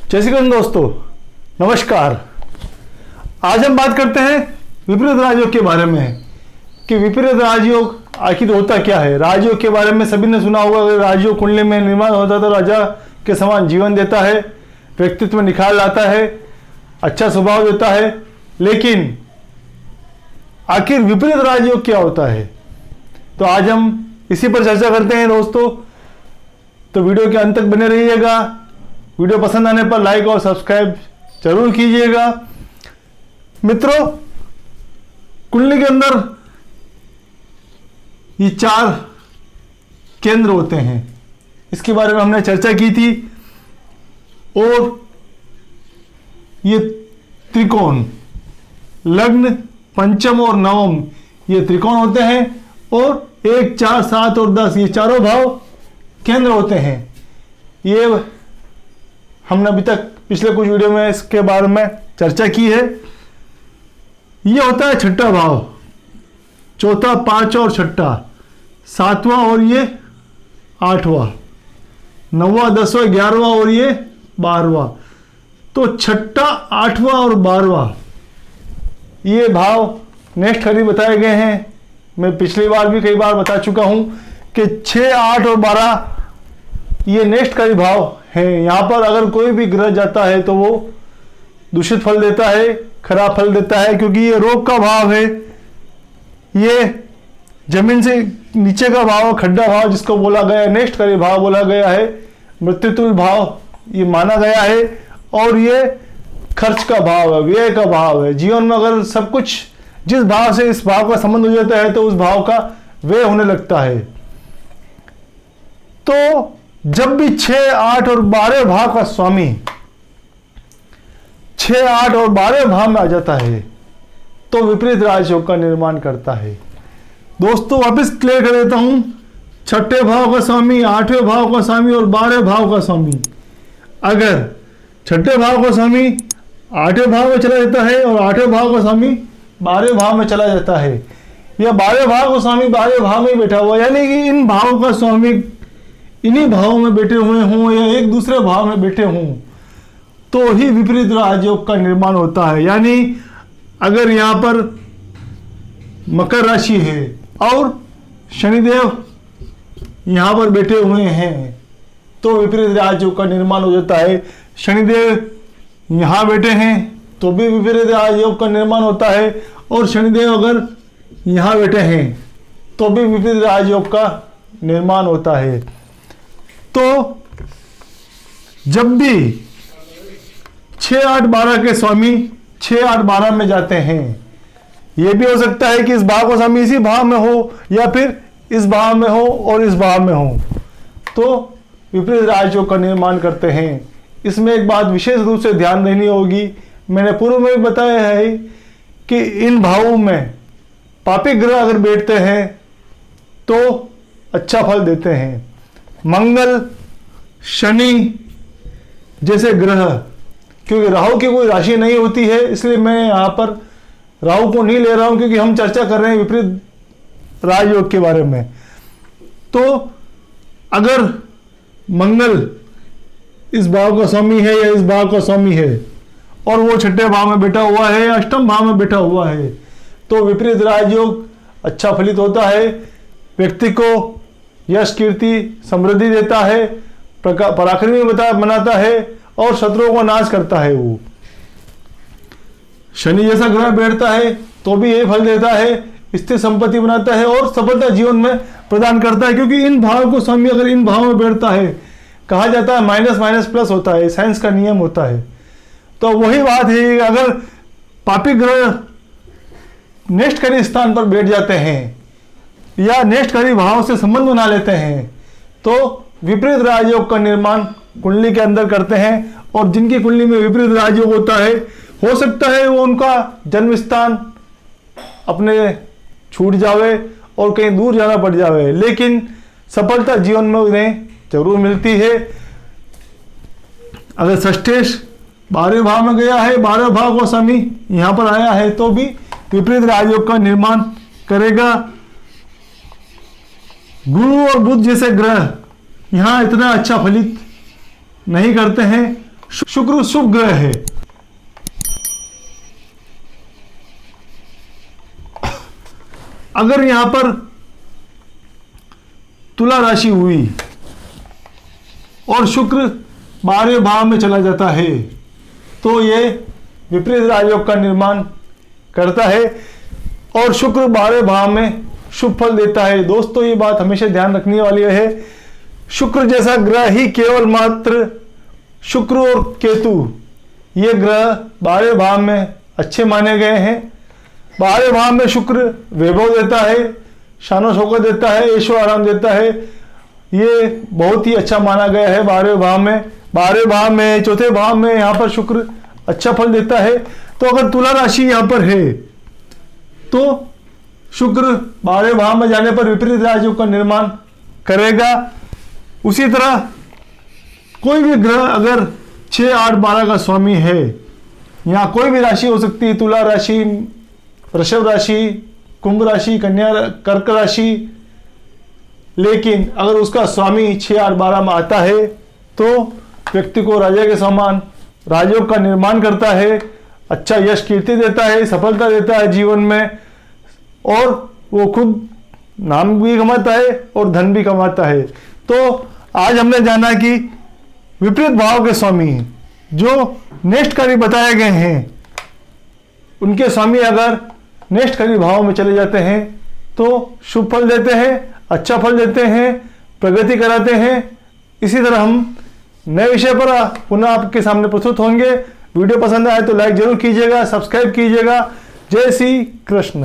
जय श्री कृष्ण दोस्तों, नमस्कार। आज हम बात करते हैं विपरीत राजयोग के बारे में कि विपरीत राजयोग आखिर होता क्या है। राजयोग के बारे में सभी ने सुना होगा कि राजयोग कुंडली में निर्माण होता तो राजा के समान जीवन देता है, व्यक्तित्व में निखार लाता है, अच्छा स्वभाव देता है। लेकिन आखिर विपरीत राजयोग क्या होता है, तो आज हम इसी पर चर्चा करते हैं दोस्तों। तो वीडियो के अंत तक बने रहिएगा। वीडियो पसंद आने पर लाइक और सब्सक्राइब जरूर कीजिएगा। मित्रों, कुंडली के अंदर ये 4 केंद्र होते हैं, इसके बारे में हमने चर्चा की थी। और ये त्रिकोण लग्न, पंचम और नवम ये त्रिकोण होते हैं। और 1, 4, 7 और 10 ये चारों भाव केंद्र होते हैं। ये हमने अभी तक पिछले कुछ वीडियो में इसके बारे में चर्चा की है। ये होता है छठा भाव, चौथा, 5 और छठा, 7वां और ये 8वां, 9वां, 10वां, 11वां और ये 12वां। तो छठा, 8वां और 12वां ये भाव नेक्स्ट खरी बताए गए हैं। मैं पिछली बार भी कई बार बता चुका हूं कि 6, 8 और 12 ये नेक्स्ट खरी भाव है। यहाँ पर अगर कोई भी ग्रह जाता है तो वो दूषित फल देता है, खराब फल देता है, क्योंकि ये रोग का भाव है। ये जमीन से नीचे का भाव, खड्डा भाव जिसको बोला गया है, नेक्स्ट खरी भाव बोला गया है, मृत्युतुल्य भाव ये माना गया है। और ये खर्च का भाव है, व्यय का भाव है। जीवन में अगर सब कुछ जिस भाव से इस भाव का संबंध हो जाता है तो उस भाव का व्यय होने लगता है। तो जब भी 6, 8 और 12 भाव का स्वामी 6, 8 और 12 भाव में आ जाता है तो विपरीत राजयोग का निर्माण करता है। दोस्तों वापस क्लियर कर देता हूं, छठे भाव का स्वामी, 8वें भाव का स्वामी और 12 भाव का स्वामी। अगर छठे भाव का स्वामी 8वें भाव में चला जाता है और 8वें भाव का स्वामी 12वें भाव में चला जाता है, या 12वें भाव का स्वामी 12वें भाव में बैठा हुआ, यानी कि इन भावों का स्वामी इन्हीं भावों में बैठे हुए हों या एक दूसरे भाव में बैठे हों, तो ही विपरीत राजयोग का निर्माण होता है। यानी अगर यहां पर मकर राशि है और शनिदेव यहां पर बैठे हुए हैं तो विपरीत राजयोग का निर्माण हो जाता है। शनिदेव यहां बैठे हैं तो भी विपरीत राजयोग का निर्माण होता है, और शनिदेव अगर यहां बैठे हैं तो भी विपरीत राजयोग का निर्माण होता है। तो जब भी 6, 8, 12 के स्वामी 6, 8, 12 में जाते हैं, यह भी हो सकता है कि इस भाव का स्वामी इसी भाव में हो या फिर इस भाव में हो और इस भाव में हो, तो विपरीत राजयोग का निर्माण करते हैं। इसमें एक बात विशेष रूप से ध्यान देनी होगी, मैंने पूर्व में भी बताया है कि इन भावों में पापी ग्रह अगर बैठते हैं तो अच्छा फल देते हैं। मंगल, शनि जैसे ग्रह, क्योंकि राहु की कोई राशि नहीं होती है इसलिए मैं यहाँ पर राहु को नहीं ले रहा हूँ, क्योंकि हम चर्चा कर रहे हैं विपरीत राजयोग के बारे में। तो अगर मंगल इस भाव का स्वामी है या इस भाव का स्वामी है और वो छठे भाव में बैठा हुआ है या अष्टम भाव में बैठा हुआ है तो विपरीत राजयोग अच्छा फलित होता है। व्यक्ति को यश, कीर्ति, समृद्धि देता है, पराक्रमी बनाता है और शत्रुओं को नाश करता है। वो शनि जैसा ग्रह बैठता है तो भी यही फल देता है, स्थिर संपत्ति बनाता है और सफलता जीवन में प्रदान करता है। क्योंकि इन भाव को स्वामी अगर इन भाव में बैठता है, कहा जाता है माइनस माइनस प्लस होता है, साइंस का नियम होता है। तो वही बात है, अगर पापी ग्रह नेक्स्ट खरी स्थान पर बैठ जाते हैं या नेक्स्ट खरी भाव से संबंध बना लेते हैं तो विपरीत राजयोग का निर्माण कुंडली के अंदर करते हैं। और जिनकी कुंडली में विपरीत राजयोग होता है, हो सकता है वो उनका जन्म स्थान अपने छूट जावे और कहीं दूर जाना पड़ जावे, लेकिन सफलता जीवन में उन्हें जरूर मिलती है। अगर षष्ठेश 12वें भाव में गया है, 12वें भाव का स्वामी यहाँ पर आया है तो भी विपरीत राजयोग का निर्माण करेगा। गुरु और बुध जैसे ग्रह यहाँ इतना अच्छा फलित नहीं करते हैं शुक्र शुभ ग्रह है। अगर यहां पर तुला राशि हुई और शुक्र 12वें भाव में चला जाता है तो ये विपरीत राजयोग का निर्माण करता है और शुक्र 12वें भाव में शुभ फल देता है। दोस्तों ये बात हमेशा ध्यान रखने वाली है, शुक्र जैसा ग्रह ही केवल मात्र शुक्र और केतु ये ग्रह 12वें भाव में अच्छे माने गए हैं। 12वें भाव में शुक्र वैभव देता है, शानो शौकत देता है, ऐशो आराम देता है, ये बहुत ही अच्छा माना गया है। 12वें भाव में, 12वें भाव में, चौथे भाव में यहाँ पर शुक्र अच्छा फल देता है। तो अगर तुला राशि यहाँ पर है तो शुक्र 12वें भाव में जाने पर विपरीत राजयोग का निर्माण करेगा। उसी तरह कोई भी ग्रह अगर 6, 8, 12 का स्वामी है, यहाँ कोई भी राशि हो सकती है, तुला राशि, वृषभ राशि, कुंभ राशि, कन्या, कर्क राशि, लेकिन अगर उसका स्वामी 6, 8, 12 में आता है तो व्यक्ति को राजा के समान राजयोग का निर्माण करता है, अच्छा यश कीर्ति देता है, सफलता देता है जीवन में, और वो खुद नाम भी कमाता है और धन भी कमाता है। तो आज हमने जाना कि विपरीत भाव के स्वामी जो नेष्टकारी बताए गए हैं, उनके स्वामी अगर नेष्टकारी भाव में चले जाते हैं तो शुभ फल देते हैं, अच्छा फल देते हैं, प्रगति कराते हैं। इसी तरह हम नए विषय पर पुनः आपके सामने प्रस्तुत होंगे। वीडियो पसंद आए तो लाइक जरूर कीजिएगा, सब्सक्राइब कीजिएगा। जय श्री कृष्ण।